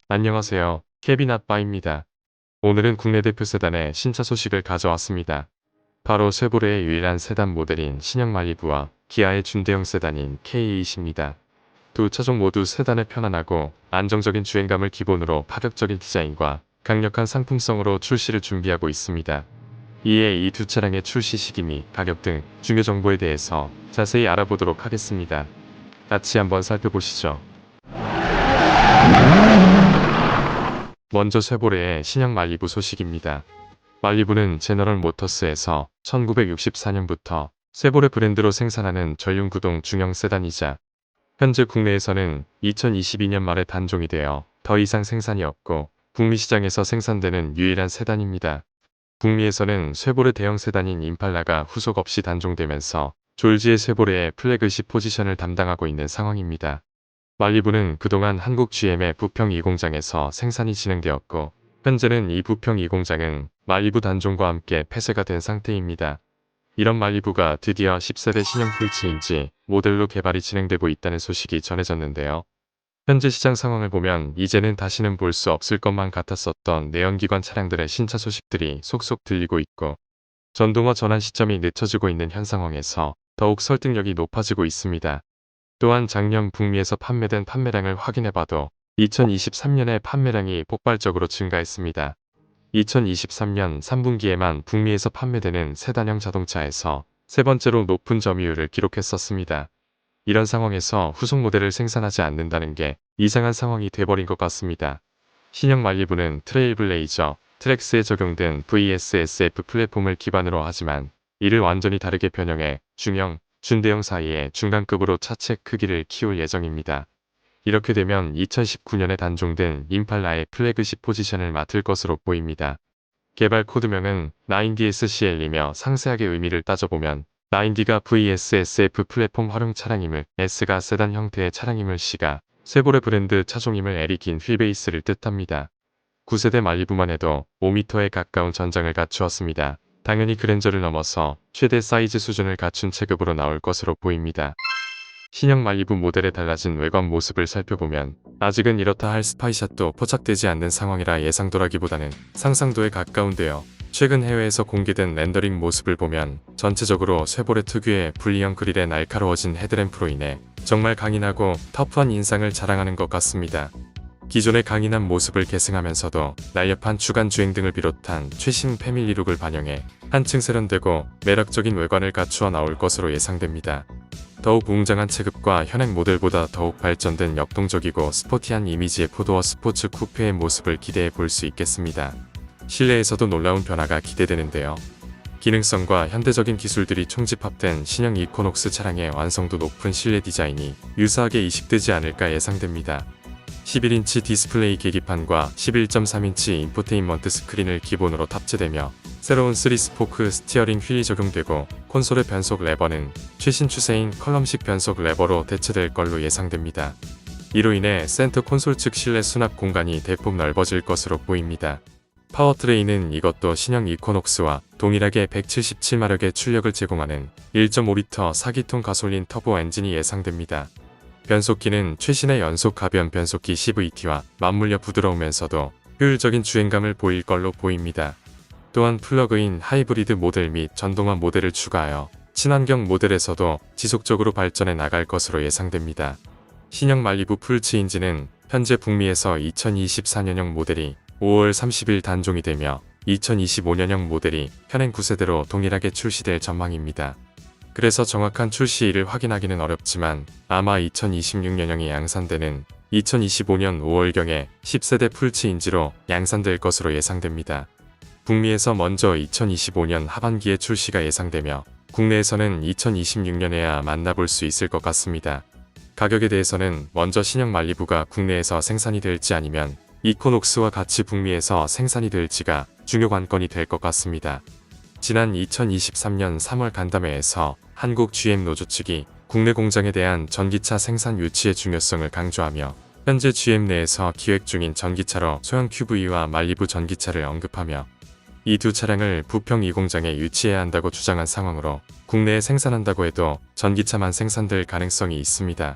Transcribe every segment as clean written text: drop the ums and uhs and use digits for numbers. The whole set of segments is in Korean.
안녕하세요. 케빈 아빠입니다. 오늘은 국내 대표 세단의 신차 소식을 가져왔습니다. 바로 쉐보레의 유일한 세단 모델인 신형 말리부와 기아의 준대형 세단인 K8입니다. 두 차종 모두 세단의 편안하고 안정적인 주행감을 기본으로 파격적인 디자인과 강력한 상품성으로 출시를 준비하고 있습니다. 이에 이 두 차량의 출시 시기 및 가격 등 중요 정보에 대해서 자세히 알아보도록 하겠습니다. 같이 한번 살펴보시죠. 먼저 쉐보레의 신형 말리부 소식입니다. 말리부는 제너럴 모터스에서 1964년부터 쉐보레 브랜드로 생산하는 전륜구동 중형 세단이자 현재 국내에서는 2022년 말에 단종이 되어 더 이상 생산이 없고 북미 시장에서 생산되는 유일한 세단입니다. 북미에서는 쉐보레 대형 세단인 임팔라가 후속 없이 단종되면서 졸지의 쉐보레의 플래그십 포지션을 담당하고 있는 상황입니다. 말리부는 그동안 한국 GM의 부평 2공장에서 생산이 진행되었고 현재는 이 부평 2공장은 말리부 단종과 함께 폐쇄가 된 상태입니다. 이런 말리부가 드디어 10세대 신형 풀체인지 모델로 개발이 진행되고 있다는 소식이 전해졌는데요. 현재 시장 상황을 보면 이제는 다시는 볼 수 없을 것만 같았었던 내연기관 차량들의 신차 소식들이 속속 들리고 있고 전동화 전환 시점이 늦춰지고 있는 현 상황에서 더욱 설득력이 높아지고 있습니다. 또한 작년 북미에서 판매된 판매량을 확인해봐도 2023년에 판매량이 폭발적으로 증가했습니다. 2023년 3분기에만 북미에서 판매되는 세단형 자동차에서 세 번째로 높은 점유율을 기록했었습니다. 이런 상황에서 후속 모델을 생산하지 않는다는 게 이상한 상황이 돼버린 것 같습니다. 신형 말리부는 트레일블레이저, 트랙스에 적용된 VSSF 플랫폼을 기반으로 하지만 이를 완전히 다르게 변형해 중형, 준대형 사이의 중간급으로 차체 크기를 키울 예정입니다. 이렇게 되면 2019년에 단종된 임팔라의 플래그십 포지션을 맡을 것으로 보입니다. 개발 코드명은 9DSCL이며 상세하게 의미를 따져보면 9D가 VSSF 플랫폼 활용 차량임을, S가 세단 형태의 차량임을, C가 쉐보레 브랜드 차종임을 L이 긴 휠베이스를 뜻합니다. 9세대 말리부만 해도 5m에 가까운 전장을 갖추었습니다. 당연히 그랜저를 넘어서 최대 사이즈 수준을 갖춘 체급으로 나올 것으로 보입니다. 신형 말리부 모델의 달라진 외관 모습을 살펴보면 아직은 이렇다 할 스파이샷도 포착되지 않는 상황이라 예상도라기보다는 상상도에 가까운데요. 최근 해외에서 공개된 렌더링 모습을 보면 전체적으로 쉐보레 특유의 분리형 그릴의 날카로워진 헤드램프로 인해 정말 강인하고 터프한 인상을 자랑하는 것 같습니다. 기존의 강인한 모습을 계승하면서도 날렵한 주간 주행 등을 비롯한 최신 패밀리룩을 반영해 한층 세련되고 매력적인 외관을 갖추어 나올 것으로 예상됩니다. 더욱 웅장한 체급과 현행 모델보다 더욱 발전된 역동적이고 스포티한 이미지의 포도어 스포츠 쿠페의 모습을 기대해 볼 수 있겠습니다. 실내에서도 놀라운 변화가 기대되는데요. 기능성과 현대적인 기술들이 총집합된 신형 이코녹스 차량의 완성도 높은 실내 디자인이 유사하게 이식되지 않을까 예상됩니다. 11인치 디스플레이 계기판과 11.3인치 인포테인먼트 스크린을 기본으로 탑재되며 새로운 3스포크 스티어링 휠이 적용되고 콘솔의 변속 레버는 최신 추세인 컬럼식 변속 레버로 대체될 걸로 예상됩니다. 이로 인해 센터 콘솔 측 실내 수납 공간이 대폭 넓어질 것으로 보입니다. 파워트레인은 이것도 신형 이코녹스와 동일하게 177마력의 출력을 제공하는 1.5리터 4기통 가솔린 터보 엔진이 예상됩니다. 변속기는 최신의 연속 가변 변속기 CVT와 맞물려 부드러우면서도 효율적인 주행감을 보일 걸로 보입니다. 또한 플러그인 하이브리드 모델 및 전동화 모델을 추가하여 친환경 모델에서도 지속적으로 발전해 나갈 것으로 예상됩니다. 신형 말리부 풀체인지는 현재 북미에서 2024년형 모델이 5월 30일 단종이 되며 2025년형 모델이 현행 9세대로 동일하게 출시될 전망입니다. 그래서 정확한 출시일을 확인하기는 어렵지만 아마 2026년형이 양산되는 2025년 5월경에 10세대 풀체인지로 양산될 것으로 예상됩니다. 북미에서 먼저 2025년 하반기에 출시가 예상되며 국내에서는 2026년에야 만나볼 수 있을 것 같습니다. 가격에 대해서는 먼저 신형 말리부가 국내에서 생산이 될지 아니면 이코녹스와 같이 북미에서 생산이 될지가 중요 관건이 될 것 같습니다. 지난 2023년 3월 간담회에서 한국 GM 노조 측이 국내 공장에 대한 전기차 생산 유치의 중요성을 강조하며 현재 GM 내에서 기획 중인 전기차로 소형 QV와 말리부 전기차를 언급하며 이 두 차량을 부평 2공장에 유치해야 한다고 주장한 상황으로 국내에 생산한다고 해도 전기차만 생산될 가능성이 있습니다.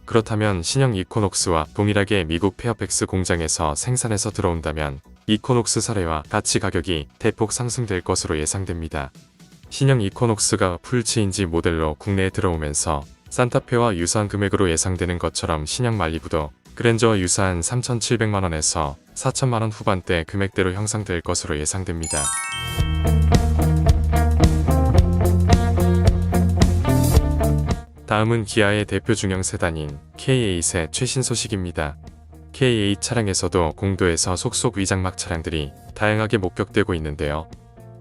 그렇다면 신형 이코녹스와 동일하게 미국 페어팩스 공장에서 생산해서 들어온다면 이코녹스 사례와 같이 가격이 대폭 상승될 것으로 예상됩니다. 신형 이코녹스가 풀체인지 모델로 국내에 들어오면서 산타페와 유사한 금액으로 예상되는 것처럼 신형 말리부도 그랜저와 유사한 3,700만원에서 4,000만원 후반대 금액대로 형성될 것으로 예상됩니다. 다음은 기아의 대표 중형 세단인 K8의 최신 소식입니다. K8 차량에서도 공도에서 속속 위장막 차량들이 다양하게 목격되고 있는데요.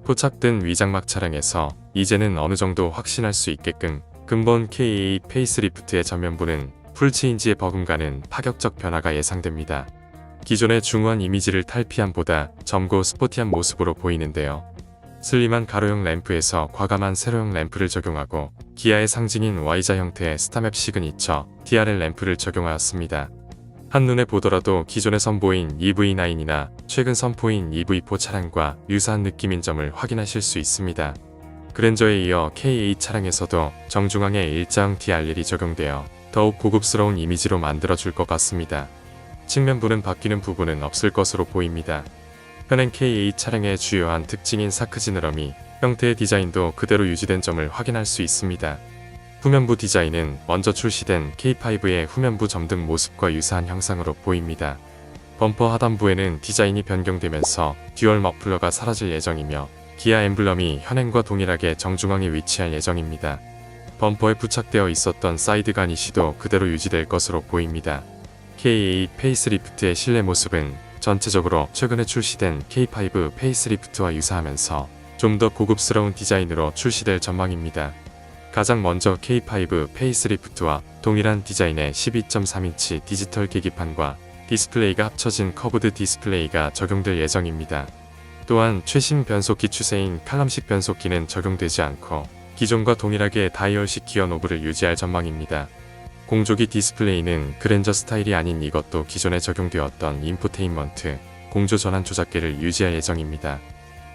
포착된 위장막 차량에서 이제는 어느 정도 확신할 수 있게끔 근본 K8 페이스리프트의 전면부는 풀체인지에 버금가는 파격적 변화가 예상됩니다. 기존의 중후한 이미지를 탈피함보다 젊고 스포티한 모습으로 보이는데요. 슬림한 가로형 램프에서 과감한 세로형 램프를 적용하고 기아의 상징인 Y자 형태의 스타맵 시그니처 DRL 램프를 적용하였습니다. 한눈에 보더라도 기존에 선보인 EV9이나 최근 선보인 EV4 차량과 유사한 느낌인 점을 확인하실 수 있습니다. 그랜저에 이어 K8 차량에서도 정중앙에 일자형 DRL이 적용되어 더욱 고급스러운 이미지로 만들어줄 것 같습니다. 측면부는 바뀌는 부분은 없을 것으로 보입니다. 현행 K8 차량의 주요한 특징인 사크지느러미 형태의 디자인도 그대로 유지된 점을 확인할 수 있습니다. 후면부 디자인은 먼저 출시된 K5의 후면부 점등 모습과 유사한 형상으로 보입니다. 범퍼 하단부에는 디자인이 변경되면서 듀얼 머플러가 사라질 예정이며 기아 엠블럼이 현행과 동일하게 정중앙에 위치할 예정입니다. 범퍼에 부착되어 있었던 사이드 가니쉬도 그대로 유지될 것으로 보입니다. K8 페이스리프트의 실내 모습은 전체적으로 최근에 출시된 K5 페이스리프트와 유사하면서 좀 더 고급스러운 디자인으로 출시될 전망입니다. 가장 먼저 K5 페이스리프트와 동일한 디자인의 12.3인치 디지털 계기판과 디스플레이가 합쳐진 커브드 디스플레이가 적용될 예정입니다. 또한 최신 변속기 추세인 칼럼식 변속기는 적용되지 않고 기존과 동일하게 다이얼식 기어 노브를 유지할 전망입니다. 공조기 디스플레이는 그랜저 스타일이 아닌 이것도 기존에 적용되었던 인포테인먼트, 공조 전환 조작계를 유지할 예정입니다.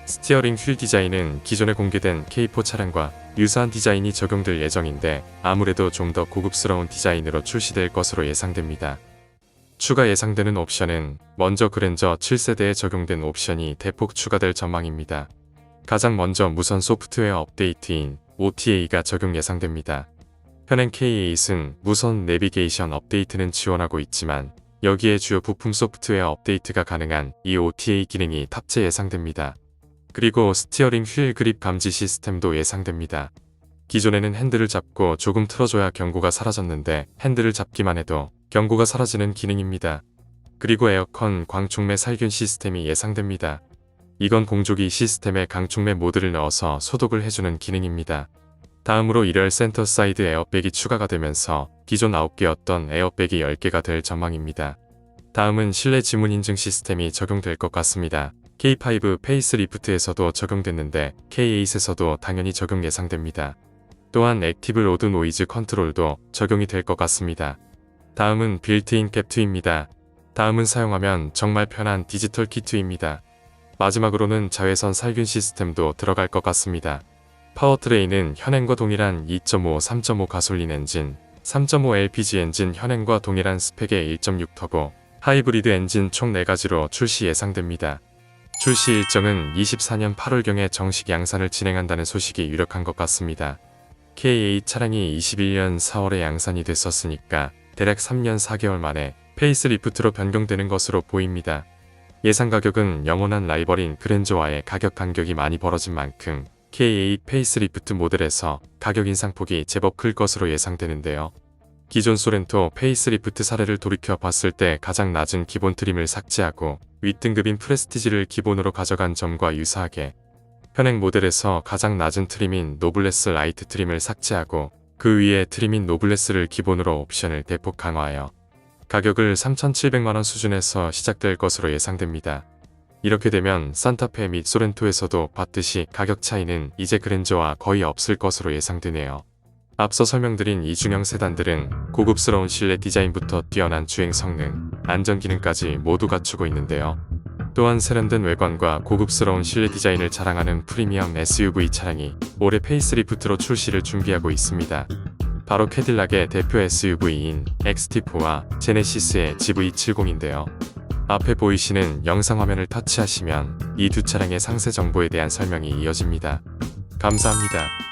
스티어링 휠 디자인은 기존에 공개된 K4 차량과 유사한 디자인이 적용될 예정인데 아무래도 좀 더 고급스러운 디자인으로 출시될 것으로 예상됩니다. 추가 예상되는 옵션은 먼저 그랜저 7세대에 적용된 옵션이 대폭 추가될 전망입니다. 가장 먼저 무선 소프트웨어 업데이트인 OTA가 적용 예상됩니다. 현행 K8은 무선 내비게이션 업데이트는 지원하고 있지만 여기에 주요 부품 소프트웨어 업데이트가 가능한 이 OTA 기능이 탑재 예상됩니다. 그리고 스티어링 휠 그립 감지 시스템도 예상됩니다. 기존에는 핸들을 잡고 조금 틀어줘야 경고가 사라졌는데 핸들을 잡기만 해도 경고가 사라지는 기능입니다. 그리고 에어컨 광촉매 살균 시스템이 예상됩니다. 이건 공조기 시스템에 강촉매 모드를 넣어서 소독을 해주는 기능입니다. 다음으로 1열 센터 사이드 에어백이 추가가 되면서 기존 9개였던 에어백이 10개가 될 전망입니다. 다음은 실내 지문 인증 시스템이 적용될 것 같습니다. K5 페이스리프트에서도 적용됐는데 K8에서도 당연히 적용 예상됩니다. 또한 액티브 로드 노이즈 컨트롤도 적용이 될 것 같습니다. 다음은 빌트인 캡2입니다. 다음은 사용하면 정말 편한 디지털 키2입니다. 마지막으로는 자외선 살균 시스템도 들어갈 것 같습니다. 파워트레인은 현행과 동일한 2.5, 3.5 가솔린 엔진, 3.5 LPG 엔진 현행과 동일한 스펙의 1.6터보, 하이브리드 엔진 총 4가지로 출시 예상됩니다. 출시 일정은 24년 8월경에 정식 양산을 진행한다는 소식이 유력한 것 같습니다. K8 차량이 21년 4월에 양산이 됐었으니까 대략 3년 4개월 만에 페이스리프트로 변경되는 것으로 보입니다. 예상 가격은 영원한 라이벌인 그랜저와의 가격 간격이 많이 벌어진 만큼 K8 페이스리프트 모델에서 가격 인상폭이 제법 클 것으로 예상되는데요. 기존 소렌토 페이스리프트 사례를 돌이켜 봤을 때 가장 낮은 기본 트림을 삭제하고 윗등급인 프레스티지를 기본으로 가져간 점과 유사하게 현행 모델에서 가장 낮은 트림인 노블레스 라이트 트림을 삭제하고 그 위에 트림인 노블레스를 기본으로 옵션을 대폭 강화하여 가격을 3,700만원 수준에서 시작될 것으로 예상됩니다. 이렇게 되면 산타페 및 소렌토에서도 봤듯이 가격 차이는 이제 그랜저와 거의 없을 것으로 예상되네요. 앞서 설명드린 이 중형 세단들은 고급스러운 실내 디자인부터 뛰어난 주행 성능, 안전 기능까지 모두 갖추고 있는데요. 또한 세련된 외관과 고급스러운 실내 디자인을 자랑하는 프리미엄 SUV 차량이 올해 페이스리프트로 출시를 준비하고 있습니다. 바로 캐딜락의 대표 SUV인 XT4와 제네시스의 GV70인데요. 앞에 보이시는 영상화면을 터치하시면 이 두 차량의 상세 정보에 대한 설명이 이어집니다. 감사합니다.